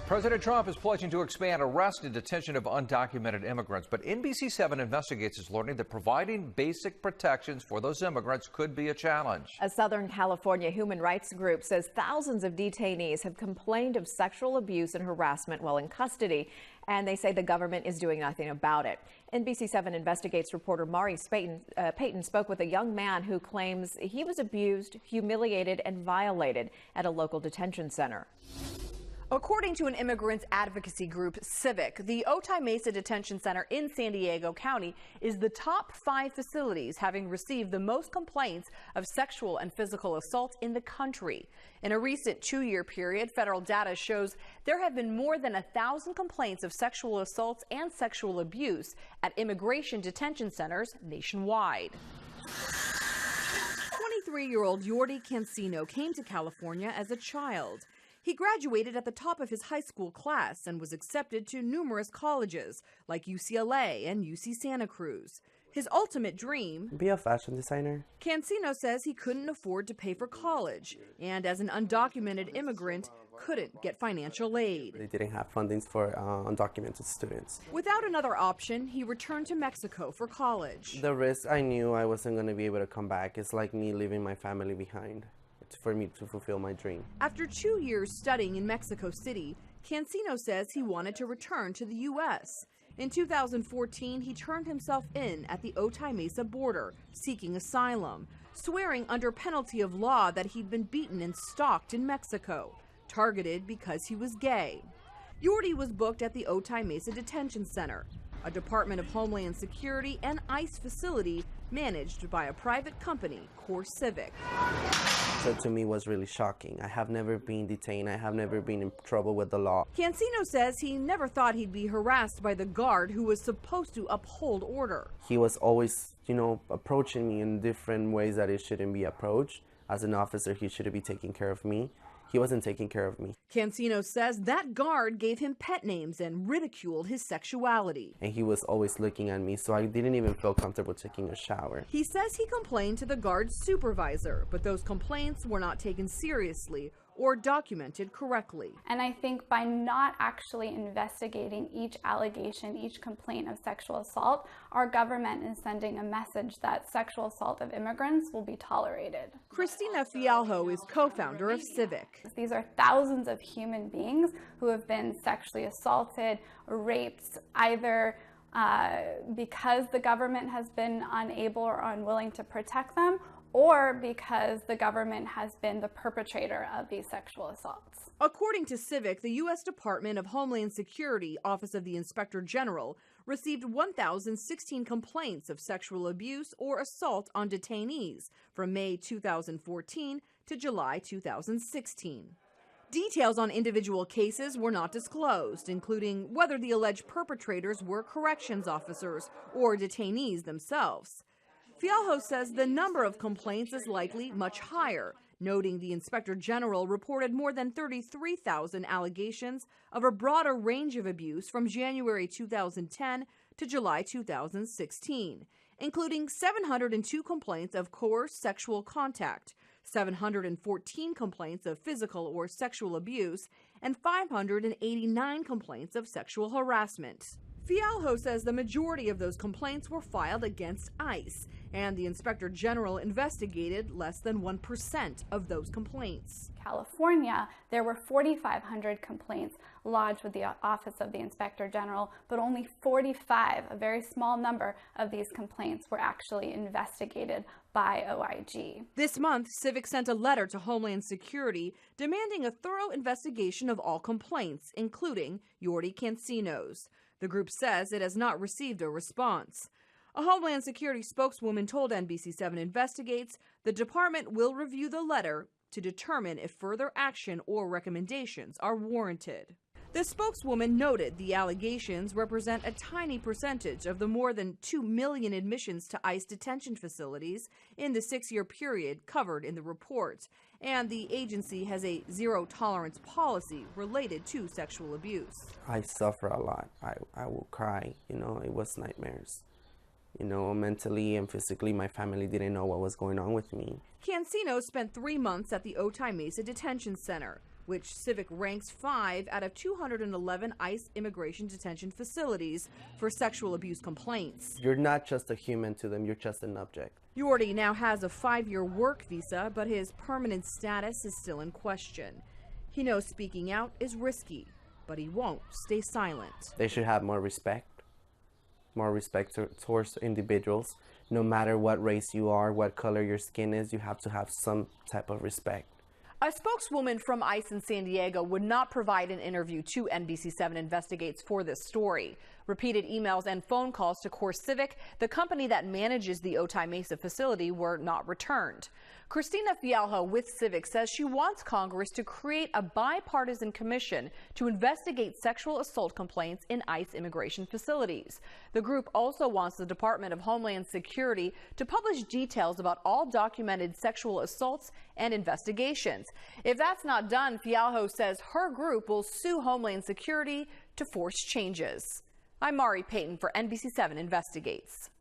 President Trump is pledging to expand arrest and detention of undocumented immigrants, but NBC7 Investigates is learning that providing basic protections for those immigrants could be a challenge. A Southern California human rights group says thousands of detainees have complained of sexual abuse and harassment while in custody, and they say the government is doing nothing about it. NBC7 Investigates reporter Mari Payton spoke with a young man who claims he was abused, humiliated, and violated at a local detention center. According to an immigrants advocacy group, CIVIC, the Otay Mesa Detention Center in San Diego County is the top 5 facilities having received the most complaints of sexual and physical assault in the country. In a recent 2-year period, federal data shows there have been more than 1,000 complaints of sexual assaults and sexual abuse at immigration detention centers nationwide. 23-year-old Yordi Cancino came to California as a child. He graduated at the top of his high school class and was accepted to numerous colleges like UCLA and UC Santa Cruz. His ultimate dream? Be a fashion designer. Cancino says he couldn't afford to pay for college and as an undocumented immigrant couldn't get financial aid. They didn't have fundings for undocumented students. Without another option, he returned to Mexico for college. The risk, I knew I wasn't going to be able to come back. It's like me leaving my family behind. For me to fulfill my dream. After 2 years studying in Mexico City, Cancino says he wanted to return to the U.S. In 2014, he turned himself in at the Otay Mesa border, seeking asylum, swearing under penalty of law that he'd been beaten and stalked in Mexico, targeted because he was gay. Yordi was booked at the Otay Mesa Detention Center, a Department of Homeland Security and ICE facility managed by a private company, CIVIC. So to me was really shocking. I have never been detained. I have never been in trouble with the law. Cancino says he never thought he'd be harassed by the guard who was supposed to uphold order. He was always, approaching me in different ways that it shouldn't be approached. As an officer, he should be taking care of me. He wasn't taking care of me. Cancino says that guard gave him pet names and ridiculed his sexuality. And he was always looking at me, so I didn't even feel comfortable taking a shower. He says he complained to the guard's supervisor, but those complaints were not taken seriously or documented correctly. And I think by not actually investigating each allegation, each complaint of sexual assault, our government is sending a message that sexual assault of immigrants will be tolerated. Christina Fialho is co-founder of CIVIC. These are thousands of human beings who have been sexually assaulted or raped, either because the government has been unable or unwilling to protect them, or because the government has been the perpetrator of these sexual assaults. According to CIVIC, the U.S. Department of Homeland Security Office of the Inspector General received 1,016 complaints of sexual abuse or assault on detainees from May 2014 to July 2016. Details on individual cases were not disclosed, including whether the alleged perpetrators were corrections officers or detainees themselves. Fialho says the number of complaints is likely much higher, noting the Inspector General reported more than 33,000 allegations of a broader range of abuse from January 2010 to July 2016, including 702 complaints of coerced sexual contact, 714 complaints of physical or sexual abuse, and 589 complaints of sexual harassment. Fialho says the majority of those complaints were filed against ICE, and the Inspector General investigated less than 1% of those complaints. California, there were 4,500 complaints lodged with the Office of the Inspector General, but only 45, a very small number of these complaints, were actually investigated by OIG. This month, CIVIC sent a letter to Homeland Security demanding a thorough investigation of all complaints, including Yordi Cancino's. The group says it has not received a response. A Homeland Security spokeswoman told NBC7 Investigates the department will review the letter to determine if further action or recommendations are warranted. The spokeswoman noted the allegations represent a tiny percentage of the more than 2 million admissions to ICE detention facilities in the 6-year period covered in the report, and the agency has a zero-tolerance policy related to sexual abuse. I suffer a lot. I will cry. It was nightmares. Mentally and physically, my family didn't know what was going on with me. Cancino spent 3 months at the Otay Mesa Detention Center. which CIVIC ranks 5 out of 211 ICE immigration detention facilities for sexual abuse complaints. You're not just a human to them, you're just an object. Yordi now has a 5-year work visa, but his permanent status is still in question. He knows speaking out is risky, but he won't stay silent. They should have more respect towards individuals. No matter what race you are, what color your skin is, you have to have some type of respect. A spokeswoman from ICE in San Diego would not provide an interview to NBC7 Investigates for this story. Repeated emails and phone calls to CIVIC, the company that manages the Otay Mesa facility, were not returned. Christina Fialho with CIVIC says she wants Congress to create a bipartisan commission to investigate sexual assault complaints in ICE immigration facilities. The group also wants the Department of Homeland Security to publish details about all documented sexual assaults and investigations. If that's not done, Fialho says her group will sue Homeland Security to force changes. I'm Mari Payton for NBC7 Investigates.